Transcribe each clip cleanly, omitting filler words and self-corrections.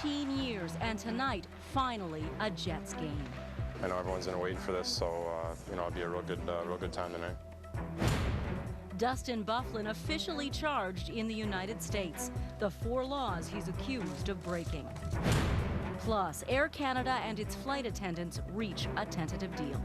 15 years, and tonight, finally, a Jets game. I know everyone's been waiting for this, so it'll be a real good time tonight. Dustin Byfuglien officially charged in the United States. The 4 laws he's accused of breaking. Plus, Air Canada and its flight attendants reach a tentative deal.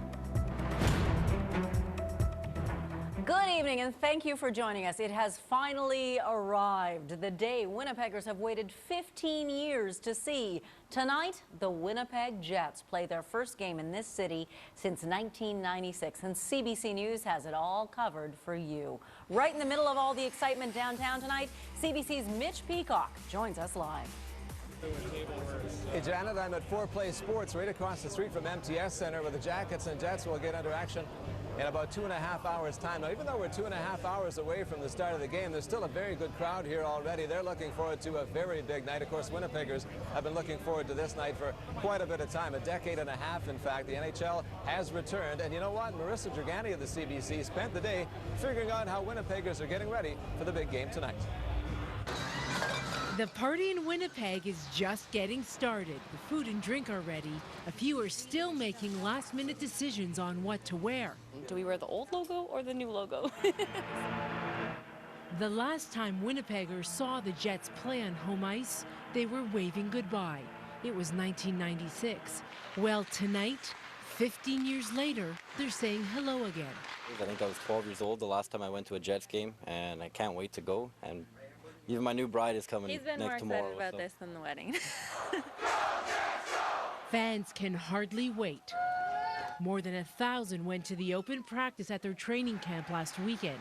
Good evening, and thank you for joining us. It has finally arrived, the day Winnipeggers have waited 15 years to see. Tonight, the Winnipeg Jets play their first game in this city since 1996, and CBC News has it all covered for you. Right in the middle of all the excitement downtown tonight, CBC's Mitch Peacock joins us live. Hey Janet, I'm at 4Play Sports right across the street from MTS Center, where the Jackets and Jets will get under action in about 2.5 hours time. Now, even though we're 2.5 hours away from the start of the game, there's still a very good crowd here already. They're looking forward to a very big night. Of course, Winnipeggers have been looking forward to this night for quite a bit of time, a decade and a half, in fact. The NHL has returned, and you know what? Marissa Dragani of the CBC spent the day figuring out how Winnipeggers are getting ready for the big game tonight. The party in Winnipeg is just getting started. The food and drink are ready. A few are still making last-minute decisions on what to wear. Do we wear the old logo or the new logo? The last time Winnipeggers saw the Jets play on home ice, they were waving goodbye. It was 1996. Well, tonight, 15 years later, they're saying hello again. I think I was 12 years old the last time I went to a Jets game, and I can't wait to go. And even my new bride is coming next tomorrow. He's been more excited about this than the wedding. Fans can hardly wait. More than 1,000 went to the open practice at their training camp last weekend.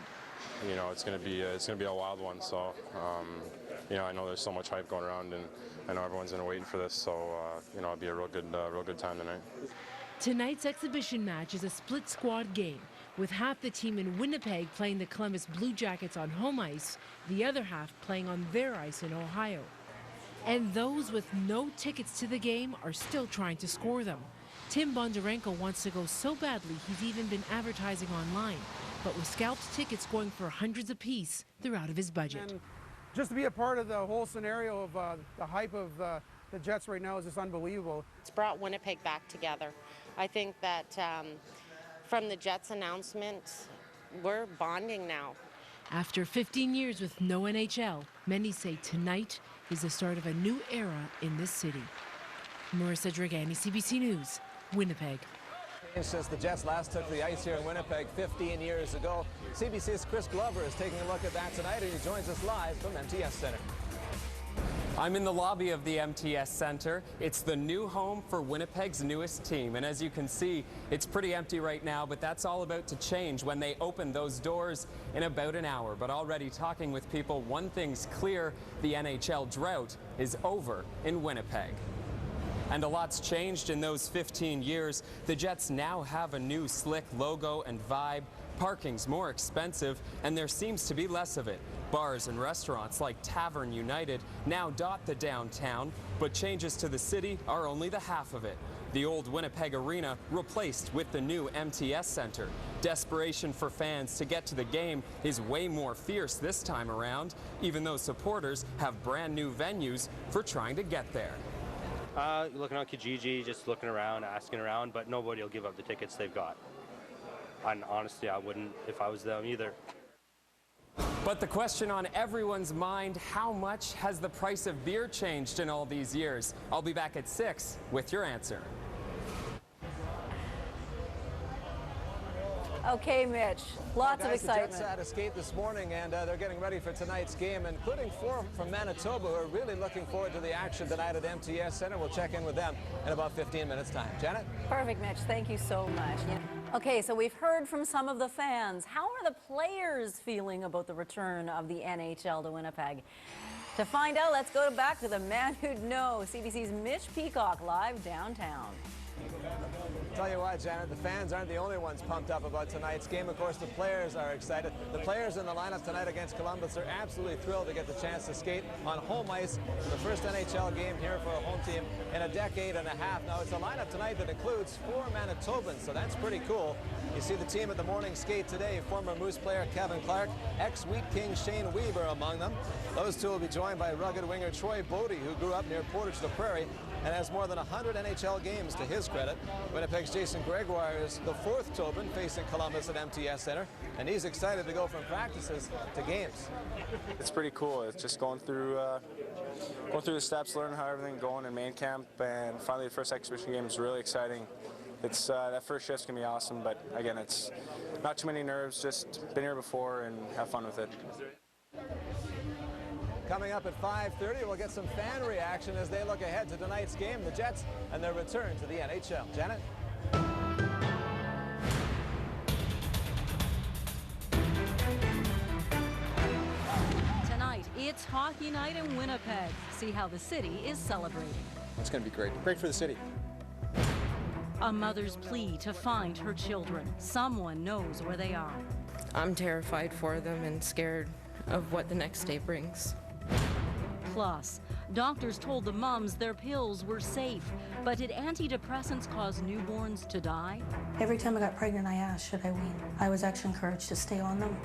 You know, it's gonna be a wild one. So, I know there's so much hype going around, and I know everyone's been waiting for this. So, it'll be a real good time tonight. Tonight's exhibition match is a split squad game, with half the team in Winnipeg playing the Columbus Blue Jackets on home ice, the other half playing on their ice in Ohio. And those with no tickets to the game are still trying to score them. Tim Bondarenko wants to go so badly he's even been advertising online. But with scalped tickets going for hundreds apiece, they're out of his budget. And just to be a part of the whole scenario of the hype of the Jets right now is just unbelievable. It's brought Winnipeg back together. I think that from the Jets announcement, we're bonding now. After 15 years with no NHL, many say tonight is the start of a new era in this city. Marissa Dragani, CBC News, Winnipeg. Since the Jets last took the ice here in Winnipeg 15 years ago, CBC's Chris Glover is taking a look at that tonight, and he joins us live from MTS Center. I'm in the lobby of the MTS Center. It's the new home for Winnipeg's newest team. And as you can see, it's pretty empty right now, but that's all about to change when they open those doors in about an hour. But already talking with people, one thing's clear, the NHL drought is over in Winnipeg. And a lot's changed in those 15 years. The Jets now have a new slick logo and vibe. Parking's more expensive, and there seems to be less of it. Bars and restaurants like Tavern United now dot the downtown, but changes to the city are only the half of it. The old Winnipeg Arena replaced with the new MTS Center. Desperation for fans to get to the game is way more fierce this time around, even though supporters have brand new venues for trying to get there. Looking on Kijiji, just looking around, asking around, but nobody will give up the tickets they've got. And honestly, I wouldn't if I was them either. But the question on everyone's mind, how much has the price of beer changed in all these years? I'll be back at 6 with your answer. Okay, Mitch, lots of excitement. The Jets had escaped this morning, and they're getting ready for tonight's game, including 4 from Manitoba who are really looking forward to the action tonight at MTS Center. We'll check in with them in about 15 minutes' time. Janet? Perfect, Mitch. Thank you so much. Okay, so we've heard from some of the fans. How are the players feeling about the return of the NHL to Winnipeg? To find out, let's go back to the man who'd know, CBC's Mitch Peacock live downtown. Tell you what, Janet, the fans aren't the only ones pumped up about tonight's game. Of course, the players are excited. The players in the lineup tonight against Columbus are absolutely thrilled to get the chance to skate on home ice for the first NHL game here for a home team in a decade and a half. Now, it's a lineup tonight that includes 4 Manitobans, so that's pretty cool. You see the team at the morning skate today. Former Moose player Kevin Clark, ex-Wheat King Shane Weber among them. Those two will be joined by rugged winger Troy Bodie, who grew up near Portage la Prairie and has more than 100 NHL games to his credit. Winnipeg's Jason Gregoire is the 4th Tobin facing Columbus at MTS Center, and he's excited to go from practices to games. It's pretty cool. It's just going through the steps, learning how everything's going in main camp, and finally the first exhibition game is really exciting. It's that first shift's gonna be awesome, but again, it's not too many nerves. Just been here before and have fun with it. Coming up at 5:30, we'll get some fan reaction as they look ahead to tonight's game, the Jets, and their return to the NHL. Janet? Tonight, it's hockey night in Winnipeg. See how the city is celebrating. It's going to be great. Great for the city. A mother's plea to find her children. Someone knows where they are. I'm terrified for them and scared of what the next day brings. Plus, doctors told the mums their pills were safe, but did antidepressants cause newborns to die? Every time I got pregnant, I asked, should I wean? I was actually encouraged to stay on them.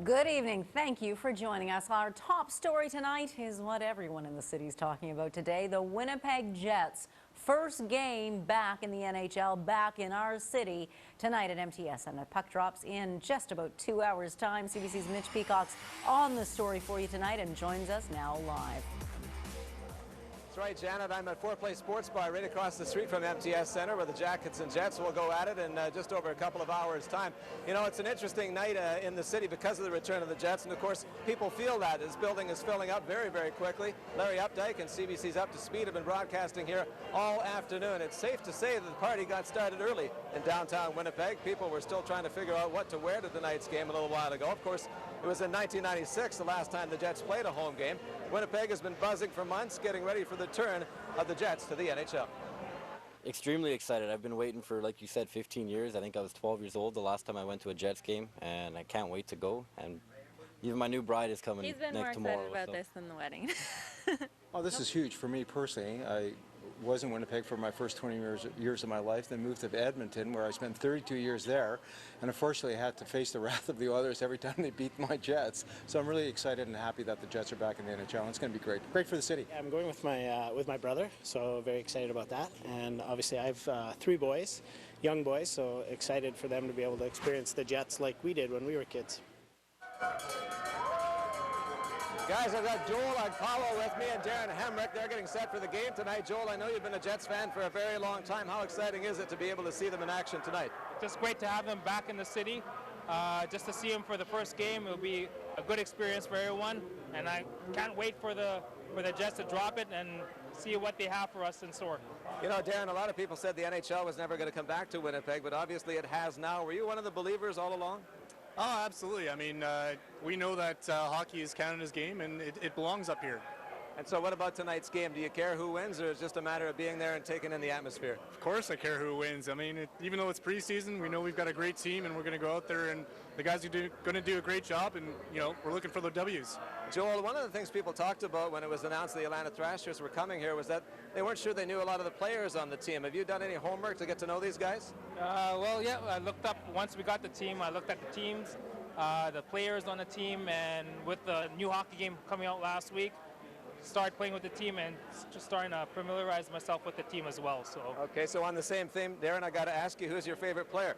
Good evening. Thank you for joining us. Our top story tonight is what everyone in the city is talking about today. The Winnipeg Jets' first game back in the NHL, back in our city tonight at MTS. And the puck drops in just about 2 hours' time. CBC's Mitch Peacock's on the story for you tonight and joins us now live. That's right, Janet. I'm at 4 Place Sports Bar right across the street from MTS Center where the Jackets and Jets will go at it in just over a couple of hours' time. You know, it's an interesting night in the city because of the return of the Jets, and of course, people feel that. This building is filling up very, very quickly. Larry Updike and CBC's Up to Speed have been broadcasting here all afternoon. It's safe to say that the party got started early in downtown Winnipeg. People were still trying to figure out what to wear to tonight's game a little while ago. Of course, it was in 1996, the last time the Jets played a home game. Winnipeg has been buzzing for months, getting ready for the turn of the Jets to the NHL. Extremely excited. I've been waiting for, like you said, 15 years. I think I was 12 years old the last time I went to a Jets game, and I can't wait to go. And even my new bride is coming next tomorrow. He's been more excited about this than the wedding. Oh, this is huge for me personally. I was in Winnipeg for my first 20 years of my life, then moved to Edmonton, where I spent 32 years there, and unfortunately I had to face the wrath of the Oilers every time they beat my Jets. So I'm really excited and happy that the Jets are back in the NHL, and it's going to be great. Great for the city. I'm going with my brother, so very excited about that. And obviously I have 3 boys, young boys, so excited for them to be able to experience the Jets like we did when we were kids. Guys, I've got Joel Agpalo with me and Darren Hemrick. They're getting set for the game tonight. Joel, I know you've been a Jets fan for a very long time. How exciting is it to be able to see them in action tonight? Just great to have them back in the city. Just to see them for the first game, it'll be a good experience for everyone. And I can't wait for the Jets to drop it and see what they have for us in store. You know, Darren, a lot of people said the NHL was never going to come back to Winnipeg, but obviously it has now. Were you one of the believers all along? Oh, absolutely. I mean, we know that hockey is Canada's game, and it belongs up here. And so what about tonight's game? Do you care who wins, or is it just a matter of being there and taking in the atmosphere? Of course I care who wins. I mean, even though it's preseason, we know we've got a great team, and we're going to go out there, and the guys are going to do a great job, and, you know, we're looking for the W's. Joel, one of the things people talked about when it was announced the Atlanta Thrashers were coming here was that they weren't sure they knew a lot of the players on the team. Have you done any homework to get to know these guys? Well, yeah, I looked up, once we got the team, I looked at the teams, the players on the team, and with the new hockey game coming out last week, started playing with the team and just starting to familiarize myself with the team as well. So. Okay, so on the same theme, Darren, I got to ask you, who's your favorite player?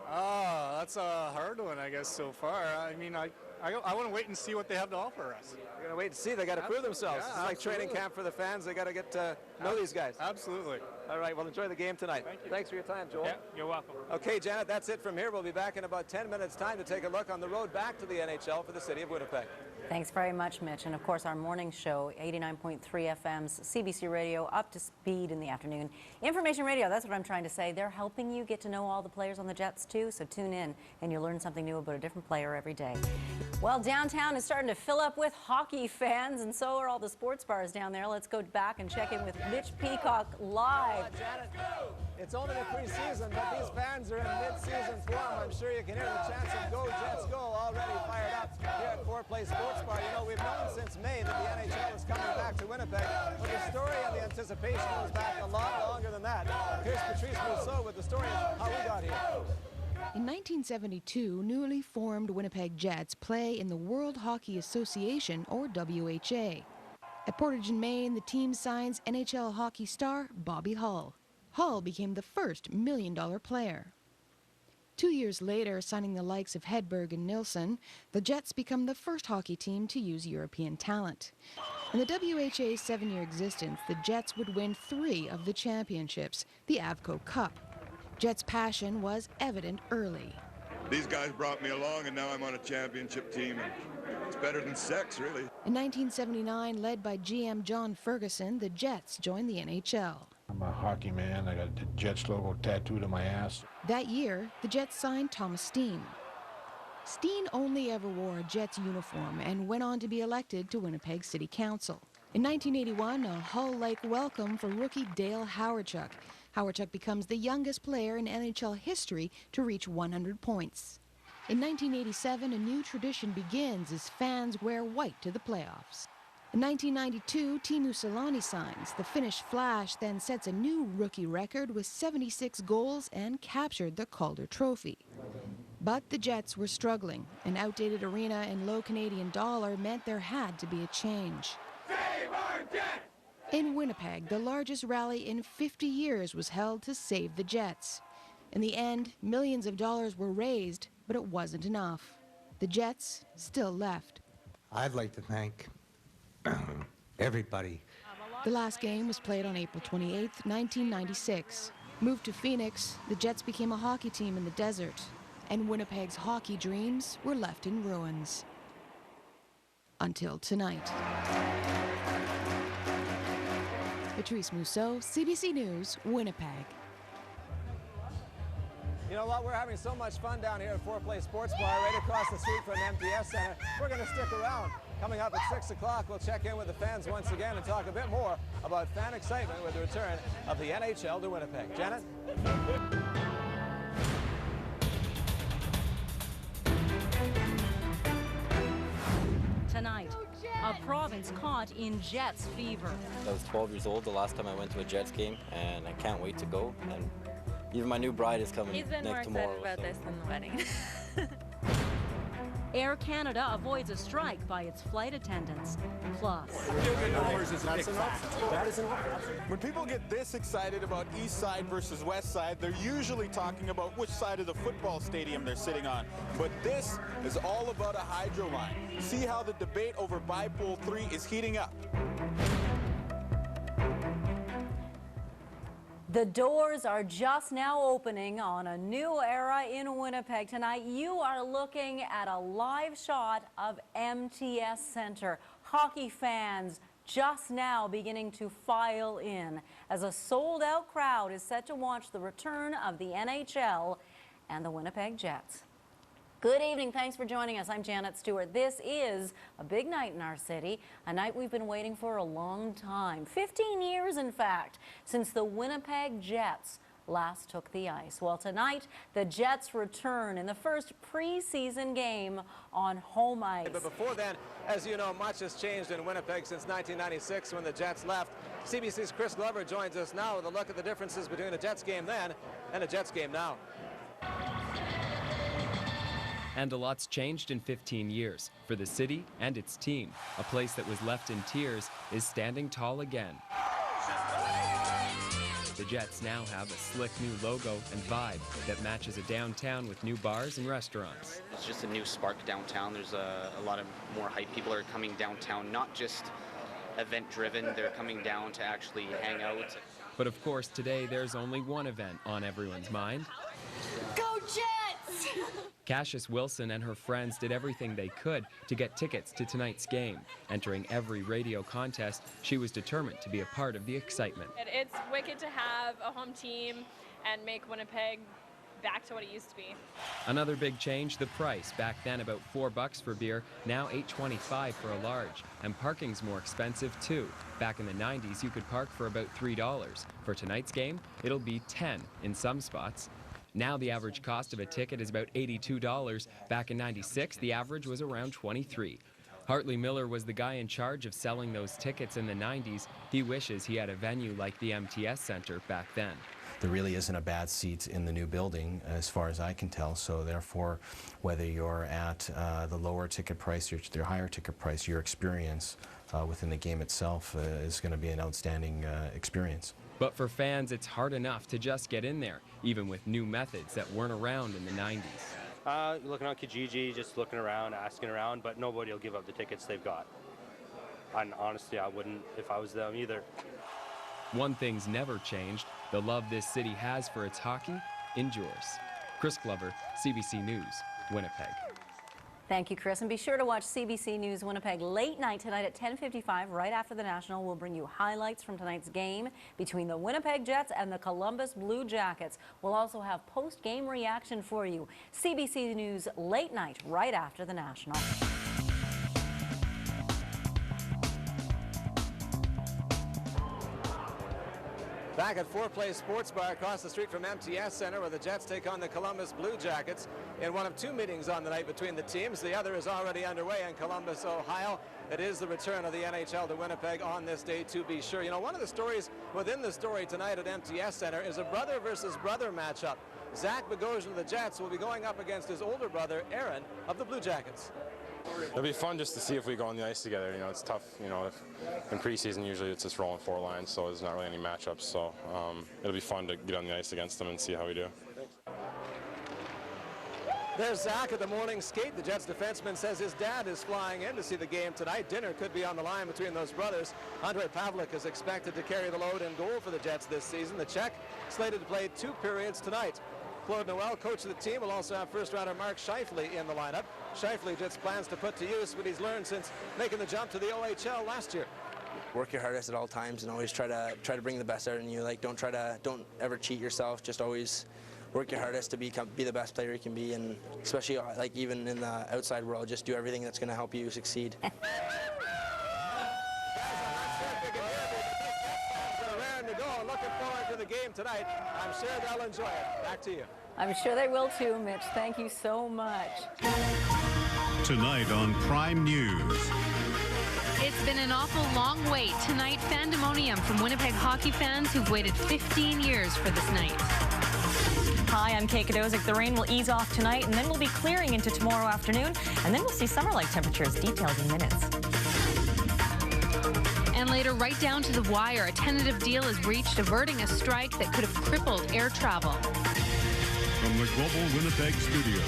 Oh, that's a hard one, I guess, so far. I mean, I want to wait and see what they have to offer us. You're going to wait and see. They got to prove themselves. Yeah, it's like training camp for the fans. They got to get to know these guys. Absolutely. All right, well, enjoy the game tonight. Thank you. Thanks for your time, Joel. Yeah, you're welcome. Okay, Janet, that's it from here. We'll be back in about 10 minutes' time to take a look on the road back to the NHL for the city of Winnipeg. Thanks very much, Mitch. And of course, our morning show, 89.3 FM's CBC Radio, up to speed in the afternoon. Information radio, that's what I'm trying to say. They're helping you get to know all the players on the Jets, too. So tune in and you'll learn something new about a different player every day. Well, downtown is starting to fill up with hockey fans, and so are all the sports bars down there. Let's go back and check in with Mitch Peacock live. Janet, it's only the preseason, but these fans are in mid-season form. I'm sure you can hear the chants of "Go Jets Go" already fired up here at Four Place Sports Bar. You know, we've known since May that the NHL is coming back to Winnipeg, but the story and the anticipation goes back a lot longer than that. Here's Patrice Mousseau with the story of how we got here. In 1972, newly formed Winnipeg Jets play in the World Hockey Association, or WHA. At Portage in Maine, the team signs NHL hockey star Bobby Hull. Hull became the first $1 million player. 2 years later, signing the likes of Hedberg and Nilsson, the Jets become the first hockey team to use European talent. In the WHA's 7-year existence, the Jets would win 3 of the championships, the Avco Cup. Jets' passion was evident early. These guys brought me along, and now I'm on a championship team, and it's better than sex, really. In 1979, led by GM John Ferguson, the Jets joined the NHL. I'm a hockey man. I got the Jets logo tattooed on my ass. That year, the Jets signed Thomas Steen. Steen only ever wore a Jets uniform and went on to be elected to Winnipeg City Council. In 1981, a Hull-like welcome for rookie Dale Hawerchuk. Hawerchuk becomes the youngest player in NHL history to reach 100 points. In 1987, a new tradition begins as fans wear white to the playoffs. In 1992, Teemu Selanne signs. The Finnish Flash then sets a new rookie record with 76 goals and captured the Calder Trophy. But the Jets were struggling. An outdated arena and low Canadian dollar meant there had to be a change. Save our Jets! In Winnipeg, the largest rally in 50 years was held to save the Jets. In the end, millions of dollars were raised, but it wasn't enough. The Jets still left. I'd like to thank everybody. The last game was played on April 28, 1996. Moved to Phoenix, the Jets became a hockey team in the desert, and Winnipeg's hockey dreams were left in ruins. Until tonight. Patrice Mousseau, CBC News, Winnipeg. You know what? We're having so much fun down here at Four Place Sports Bar, right across the street from MTS Center. We're going to stick around. Coming up at 6 o'clock, we'll check in with the fans once again and talk a bit more about fan excitement with the return of the NHL to Winnipeg. Janet? Tonight, a province caught in Jets fever. I was 12 years old the last time I went to a Jets game, and I can't wait to go. And even my new bride is coming He's been more next excited tomorrow. about this than the wedding. Air Canada avoids a strike by its flight attendants. Plus, when people get this excited about East Side versus West Side, they're usually talking about which side of the football stadium they're sitting on. But this is all about a hydro line. See how the debate over Bipole 3 is heating up. the doors are just now opening on a new era in Winnipeg. Tonight, you are looking at a live shot of MTS Center. Hockey fans just now beginning to file in as a sold-out crowd is set to watch the return of the NHL and the Winnipeg Jets. Good evening. Thanks for joining us. I'm Janet Stewart. This is a big night in our city, a night we've been waiting for a long time. 15 years, in fact, since the Winnipeg Jets last took the ice. Well, tonight, the Jets return in the first preseason game on home ice. But before then, as you know, much has changed in Winnipeg since 1996 when the Jets left. CBC's Chris Glover joins us now with a look at the differences between the Jets game then and the Jets game now. And a lot's changed in 15 years for the city and its team. A place that was left in tears is standing tall again. The Jets now have a slick new logo and vibe that matches a downtown with new bars and restaurants. It's just a new spark downtown. There's a lot of more hype. People are coming downtown, not just event-driven. They're coming down to actually hang out. But of course, today there's only one event on everyone's mind. Go Jets! Cassius Wilson and her friends did everything they could to get tickets to tonight's game. Entering every radio contest, she was determined to be a part of the excitement. It's wicked to have a home team and make Winnipeg back to what it used to be. Another big change, the price. Back then about $4 for beer, now $8.25 for a large. And parking's more expensive too. Back in the 90s, you could park for about $3. For tonight's game, it'll be $10 in some spots. Now the average cost of a ticket is about $82. Back in '96, the average was around $23. Hartley Miller was the guy in charge of selling those tickets in the 90s. He wishes he had a venue like the MTS Center back then. There really isn't a bad seat in the new building as far as I can tell, so therefore whether you're at the lower ticket price or the higher ticket price, your experience within the game itself is going to be an outstanding experience. But for fans, it's hard enough to just get in there, even with new methods that weren't around in the 90s. Looking on Kijiji, just looking around, asking around, but nobody will give up the tickets they've got. And honestly, I wouldn't if I was them either. One thing's never changed. The love this city has for its hockey endures. Chris Glover, CBC News, Winnipeg. Thank you, Chris. And be sure to watch CBC News Winnipeg late night tonight at 10:55, right after the National. We'll bring you highlights from tonight's game between the Winnipeg Jets and the Columbus Blue Jackets. We'll also have post-game reaction for you. CBC News late night, right after the National. Back at Four Place Sports Bar across the street from MTS Center, where the Jets take on the Columbus Blue Jackets in one of two meetings on the night between the teams. The other is already underway in Columbus, Ohio. It is the return of the NHL to Winnipeg on this day, to be sure. You know, one of the stories within the story tonight at MTS Center is a brother versus brother matchup. Zach Bogosian of the Jets will be going up against his older brother, Aaron, of the Blue Jackets. It'll be fun just to see if we go on the ice together. You know, it's tough. You know, in preseason usually it's just rolling four lines, so there's not really any matchups. So it'll be fun to get on the ice against them and see how we do. There's Zach at the morning skate. The Jets defenseman says his dad is flying in to see the game tonight. Dinner could be on the line between those brothers. Andrei Pavlik is expected to carry the load in goal for the Jets this season. The Czech slated to play 2 periods tonight. Claude Noel, coach of the team, will also have first-rounder Mark Scheifele in the lineup. Scheifele Jets plans to put to use what he's learned since making the jump to the OHL last year. Work your hardest at all times and always try to bring the best out in you. Like don't ever cheat yourself. Just always work your hardest to be the best player you can be, and especially like even in the outside world, just do everything that's going to help you succeed. Looking forward to the game tonight. I'm sure they'll enjoy it. Back to you. I'm sure they will too, Mitch. Thank you so much. Tonight on Prime News. It's been an awful long wait. Tonight, fandemonium from Winnipeg hockey fans who've waited 15 years for this night. Hi, I'm Kate Kadozik. The rain will ease off tonight, and then we'll be clearing into tomorrow afternoon, and then we'll see summer-like temperatures. Details in minutes. And later, right down to the wire, a tentative deal is reached averting a strike that could have crippled air travel. From the Global Winnipeg Studios,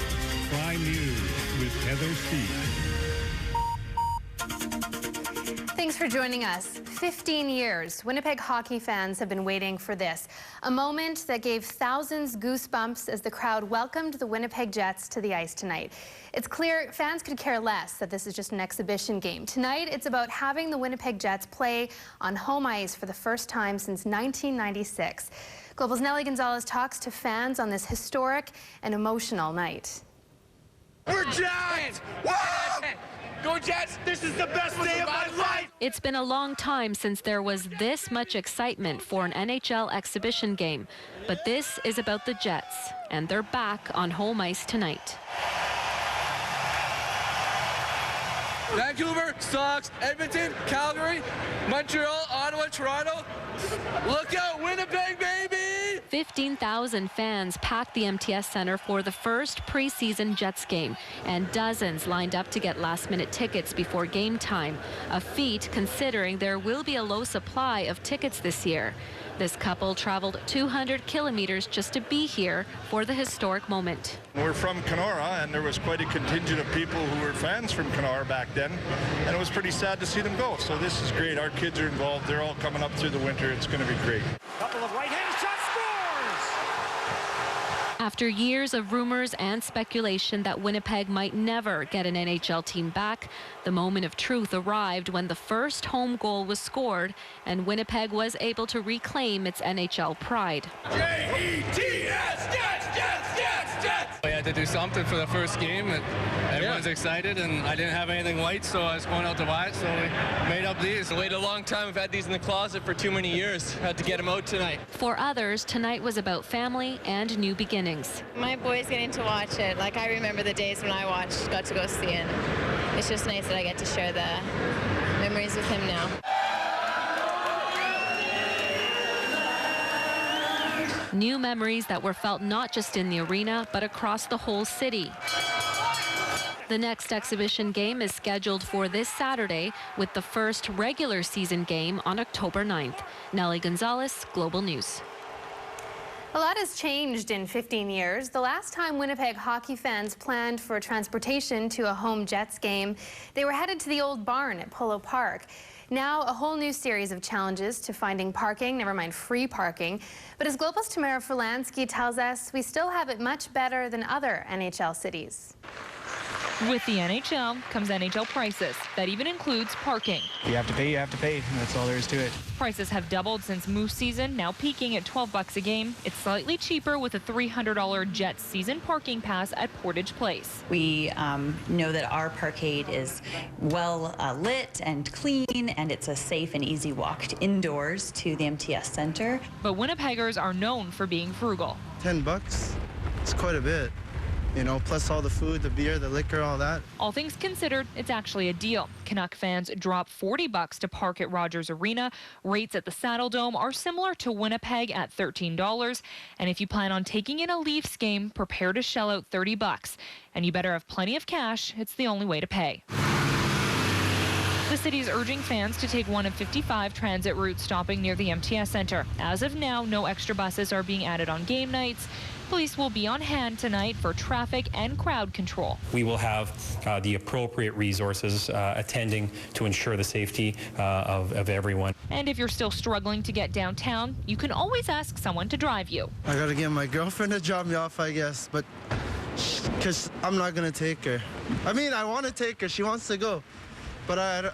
Prime News with Heather Steve. Thanks for joining us. 15 years, Winnipeg hockey fans have been waiting for this. A moment that gave thousands goosebumps as the crowd welcomed the Winnipeg Jets to the ice tonight. It's clear fans could care less that this is just an exhibition game. Tonight, it's about having the Winnipeg Jets play on home ice for the first time since 1996. Global's Nelly Gonzalez talks to fans on this historic and emotional night. We're Jets! Woo! Go Jets! This is the best day of my life! It's been a long time since there was this much excitement for an NHL exhibition game. But this is about the Jets, and they're back on home ice tonight. Vancouver, Stocks, Edmonton, Calgary, Montreal, Ottawa, Toronto. Look out, Winnipeg, baby! 15,000 fans packed the MTS Center for the first preseason Jets game, and dozens lined up to get last-minute tickets before game time, a feat considering there will be a low supply of tickets this year. This couple traveled 200 kilometers just to be here for the historic moment. We're from Kenora, and there was quite a contingent of people who were fans from Kenora back then, and it was pretty sad to see them go. So this is great. Our kids are involved. They're all coming up through the winter. It's going to be great. Couple of right-handed shots, scores! After years of rumors and speculation that Winnipeg might never get an NHL team back, the moment of truth arrived when the first home goal was scored and Winnipeg was able to reclaim its NHL pride. J-E-T-S, Jets, Jets, Jets, Jets! We had to do something for the first game, and everyone's excited, and I didn't have anything white, so I was going out to buy it, so we made up these. We waited a long time. We've had these in the closet for too many years. Had to get them out tonight. For others, tonight was about family and new beginnings. My boy's getting to watch it. Like, I remember the days when I got to go see it. It's just nice that I get to share the memories with him now. New memories that were felt not just in the arena, but across the whole city. The next exhibition game is scheduled for this Saturday, with the first regular season game on October 9th. Nellie Gonzalez, Global News. A lot has changed in 15 years. The last time Winnipeg hockey fans planned for transportation to a home Jets game, they were headed to the old barn at Polo Park. Now, a whole new series of challenges to finding parking, never mind free parking. But as Global's Tamara Furlansky tells us, we still have it much better than other NHL cities. With the NHL comes NHL prices. That even includes parking. You have to pay, and that's all there is to it. Prices have doubled since Moose season, now peaking at $12 a game. It's slightly cheaper with a $300 Jets season parking pass at Portage Place. We know that our parkade is well lit and clean, and it's a safe and easy walk indoors to the MTS Center. But Winnipeggers are known for being frugal. $10, it's quite a bit. You know, plus all the food, the beer, the liquor, all that. All things considered, it's actually a deal. Canuck fans drop $40 to park at Rogers Arena. Rates at the Saddle Dome are similar to Winnipeg at $13. And if you plan on taking in a Leafs game, prepare to shell out $30. And you better have plenty of cash. It's the only way to pay. The city is urging fans to take one of 55 transit routes stopping near the MTS Center. As of now, no extra buses are being added on game nights. Police will be on hand tonight for traffic and crowd control. We will have the appropriate resources attending to ensure the safety of everyone. And if you're still struggling to get downtown, you can always ask someone to drive you. I gotta get my girlfriend to drop me off, I guess, but because I'm not gonna take her. I mean, I want to take her. She wants to go. But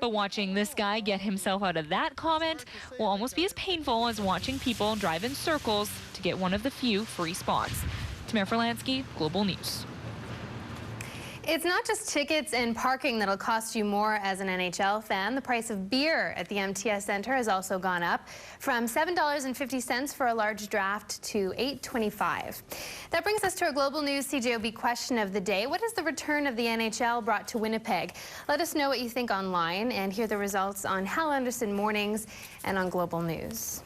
watching this guy get himself out of that comment will almost be as painful as watching people drive in circles to get one of the few free spots. Tamara Furlansky, Global News. It's not just tickets and parking that'll cost you more as an NHL fan. The price of beer at the MTS Center has also gone up from $7.50 for a large draft to $8.25. That brings us to our Global News CJOB question of the day. What has the return of the NHL brought to Winnipeg? Let us know what you think online and hear the results on Hal Anderson Mornings and on Global News.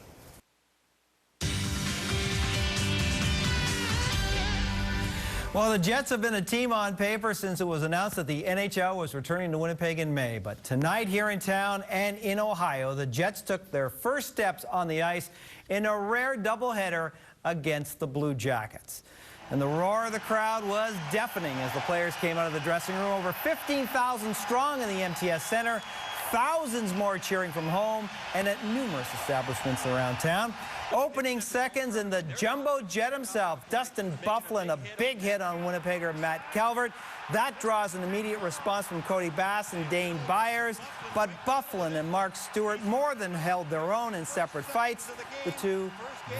Well, the Jets have been a team on paper since it was announced that the NHL was returning to Winnipeg in May. But tonight here in town and in Ohio, the Jets took their first steps on the ice in a rare doubleheader against the Blue Jackets. And the roar of the crowd was deafening as the players came out of the dressing room. Over 15,000 strong in the MTS Center, thousands more cheering from home and at numerous establishments around town. Opening seconds, and the jumbo jet himself, Dustin Byfuglien, a big hit on Winnipegger Matt Calvert. That draws an immediate response from Cody Bass and Dane Byers, but Byfuglien and Mark Stewart more than held their own in separate fights. The two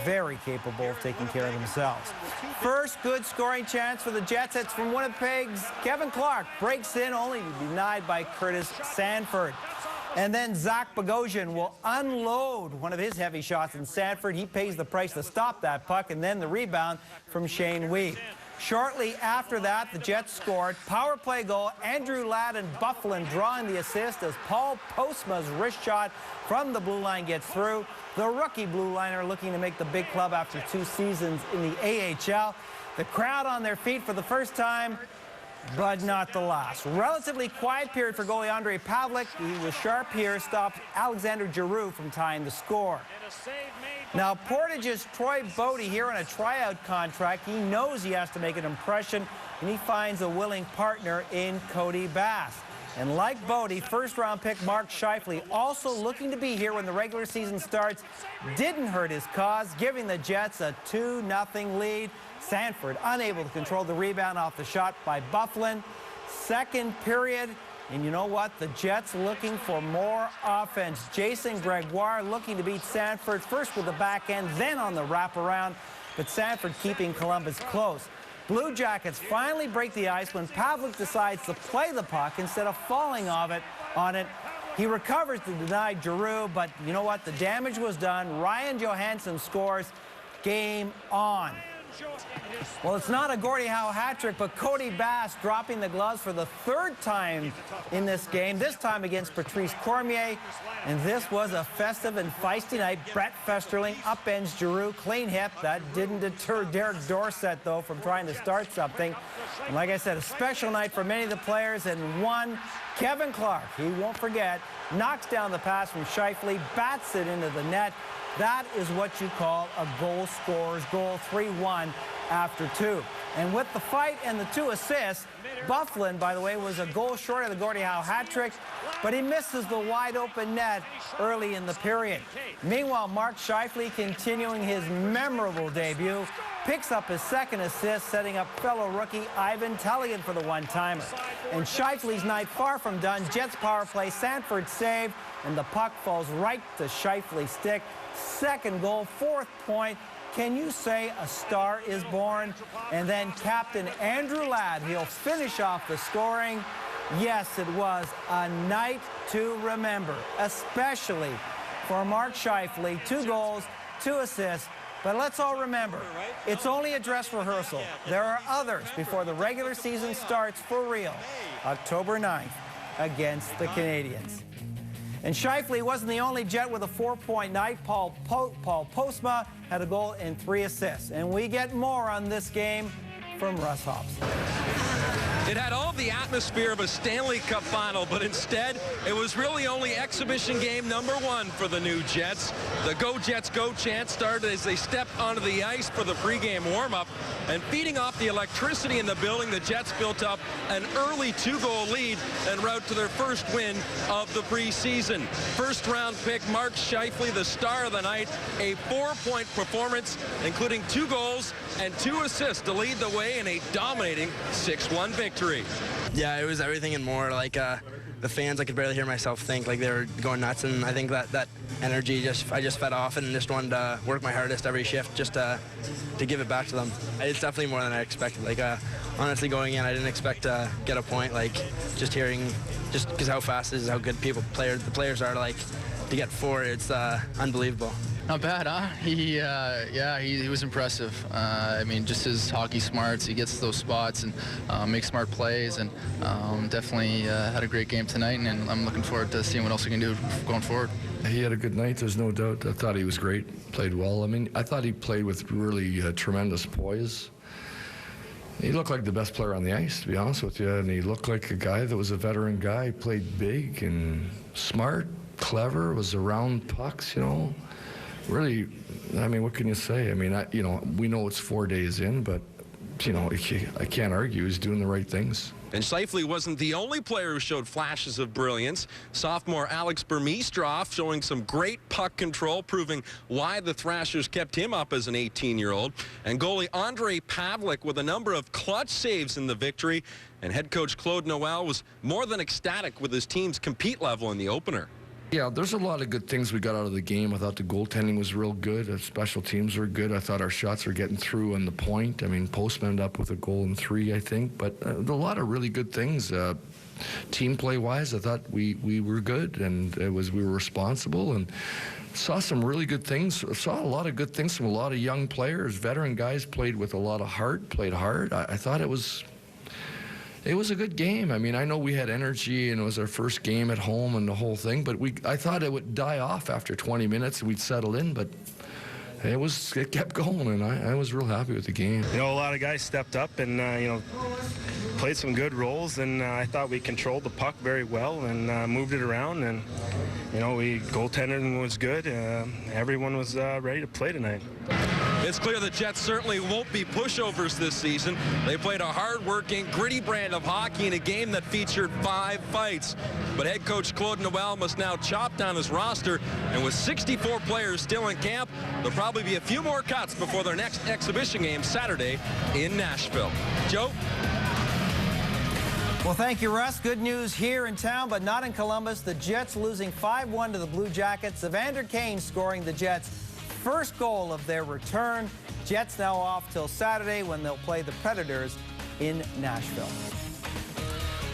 very capable of taking care of themselves. First good scoring chance for the Jets. It's from Winnipeg's Kevin Clark. Breaks in, only to be denied by Curtis Sanford. And then Zach Bogosian will unload one of his heavy shots in Sanford. He pays the price to stop that puck, and then the rebound from Shane Weed. Shortly after that, the Jets scored. Power play goal, Andrew Ladd and Byfuglien drawing the assist as Paul Postma's wrist shot from the blue line gets through. The rookie blue liner looking to make the big club after 2 seasons in the AHL. The crowd on their feet for the first time, but not the last. Relatively quiet period for goalie Andre Pavlik. He was sharp here, stopped Alexander Giroux from tying the score. Now, Portage's Troy Bodie here on a tryout contract. He knows he has to make an impression, and he finds a willing partner in Cody Bass. And like Bodie, first-round pick Mark Scheifele, also looking to be here when the regular season starts, didn't hurt his cause, giving the Jets a 2-0 lead. Sanford unable to control the rebound off the shot by Byfuglien. Second period, and you know what? The Jets looking for more offense. Jason Gregoire looking to beat Sanford, first with the back end, then on the wraparound, but Sanford keeping Columbus close. Blue Jackets finally break the ice when Pavlik decides to play the puck instead of falling on it. He recovers to deny Giroux, but you know what? The damage was done. Ryan Johansson scores. Game on. Well, it's not a Gordie Howe hat trick, but Cody Bass dropping the gloves for the third time in this game, this time against Patrice Cormier. And this was a festive and feisty night. Brett Festerling upends Giroux, clean hit. That didn't deter Derek Dorsett, though, from trying to start something. And like I said, a special night for many of the players. And one, Kevin Clark, he won't forget, knocks down the pass from Scheifele, bats it into the net. That is what you call a goal scorer's goal, 3-1 after 2. And with the fight and the 2 assists, Byfuglien, by the way, was a goal short of the Gordie Howe hat trick, but he misses the wide open net early in the period. Meanwhile, Mark Scheifele, continuing his memorable debut, picks up his second assist, setting up fellow rookie Ivan Teligan for the one-timer. And Scheifele's night far from done. Jets power play, Sanford saved, and the puck falls right to Scheifele's stick. Second goal, 4th point. Can you say a star is born? And then Captain Andrew Ladd, he'll finish off the scoring. Yes, it was a night to remember, especially for Mark Scheifele. 2 goals, 2 assists. But let's all remember, it's only a dress rehearsal. There are others before the regular season starts for real, October 9th against the Canadiens. And Scheifele wasn't the only Jet with a 4-point night. Paul Postma had a goal and 3 assists. And we get more on this game from Russ Hobbs. It had all the atmosphere of a Stanley Cup final, but instead, it was really only exhibition game number 1 for the new Jets. The Go Jets Go chant started as they stepped onto the ice for the pregame warm-up, and feeding off the electricity in the building, the Jets built up an early 2-goal lead en route to their first win of the preseason. First-round pick Mark Scheifele, the star of the night, a 4-point performance, including 2 goals and 2 assists to lead the way in a dominating 6-1 victory. Yeah, it was everything and more. Like the fans, I could barely hear myself think. Like they were going nuts, and I think that energy I just fed off and just wanted to work my hardest every shift just to give it back to them. It's definitely more than I expected. Like honestly, going in, I didn't expect to get a point. Like just because how fast it is, how good the players are. Like to get 4, it's unbelievable. Not bad, huh? He was impressive. I mean, just his hockey smarts. He gets those spots and makes smart plays, and definitely had a great game tonight. And I'm looking forward to seeing what else he can do going forward. He had a good night. There's no doubt. I thought he was great. Played well. I mean, I thought he played with really tremendous poise. He looked like the best player on the ice, to be honest with you. And he looked like a guy that was a veteran guy. He played big and smart, clever. Was around pucks, you know. Really, I mean, what can you say? I mean, we know it's 4 days in, but, you know, I can't argue. He's doing the right things. And Scheifele wasn't the only player who showed flashes of brilliance. Sophomore Alex Burmistrov showing some great puck control, proving why the Thrashers kept him up as an 18-year-old. And goalie Andre Pavlik with a number of clutch saves in the victory. And head coach Claude Noel was more than ecstatic with his team's compete level in the opener. Yeah, there's a lot of good things we got out of the game. I thought the goaltending was real good. The special teams were good. I thought our shots were getting through on the point. I mean, Postman ended up with a goal and 3, I think. But a lot of really good things. Team play-wise, I thought we were good, and we were responsible, and saw some really good things. Saw a lot of good things from a lot of young players. Veteran guys played with a lot of heart, played hard. I thought it was a good game. I mean, I know we had energy, and it was our first game at home and the whole thing, but I thought it would die off after 20 minutes. We'd settle in, but it kept going, and I was real happy with the game. You know, a lot of guys stepped up and, played some good roles, and I thought we controlled the puck very well and moved it around, and, goaltending was good. Everyone was ready to play tonight. It's clear the Jets certainly won't be pushovers this season. They played a hard-working, gritty brand of hockey in a game that featured 5 fights. But head coach Claude Noel must now chop down his roster, and with 64 players still in camp, there'll probably be a few more cuts before their next exhibition game Saturday in Nashville. Joe? Well, thank you, Russ. Good news here in town, but not in Columbus. The Jets losing 5-1 to the Blue Jackets. Evander Kane scoring the Jets' first goal of their return. Jets now off till Saturday when they'll play the Predators in Nashville.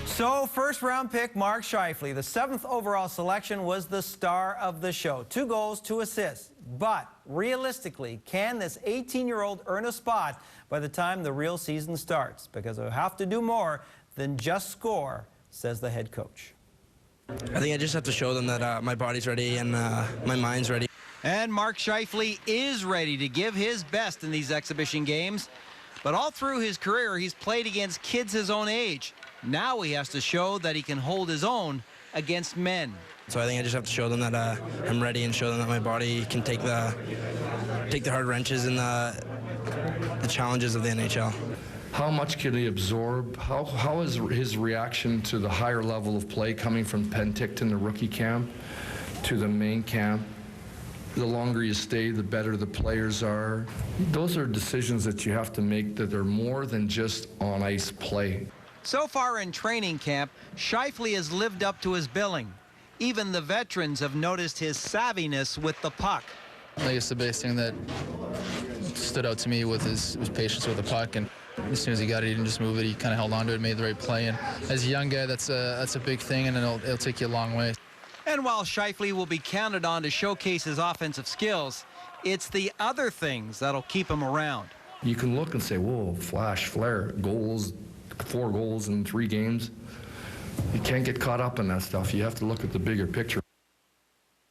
So, first-round pick Mark Scheifele, the 7th overall selection, was the star of the show. 2 goals, 2 assists. But realistically, can this 18-year-old earn a spot by the time the real season starts? Because they'll have to do more than just score, says the head coach. I think I just have to show them that my body's ready and my mind's ready. And Mark Scheifele is ready to give his best in these exhibition games. But all through his career, he's played against kids his own age. Now he has to show that he can hold his own against men. So I think I just have to show them that I'm ready and show them that my body can take the hard wrenches and the challenges of the NHL. How much can he absorb? How is his reaction to the higher level of play coming from Penticton, the rookie camp, to the main camp? The longer you stay, the better the players are. Those are decisions that you have to make that are more than just on-ice play. So far in training camp, Scheifele has lived up to his billing. Even the veterans have noticed his savviness with the puck. I guess the biggest thing that stood out to me with his patience with the puck, and as soon as he got it, he didn't just move it. He kind of held on to it, made the right play. And as a young guy, that's a big thing, and it'll take you a long way. And while Scheifele will be counted on to showcase his offensive skills, it's the other things that'll keep him around. You can look and say, whoa, flash, flare, goals, 4 goals in 3 games. You can't get caught up in that stuff. You have to look at the bigger picture.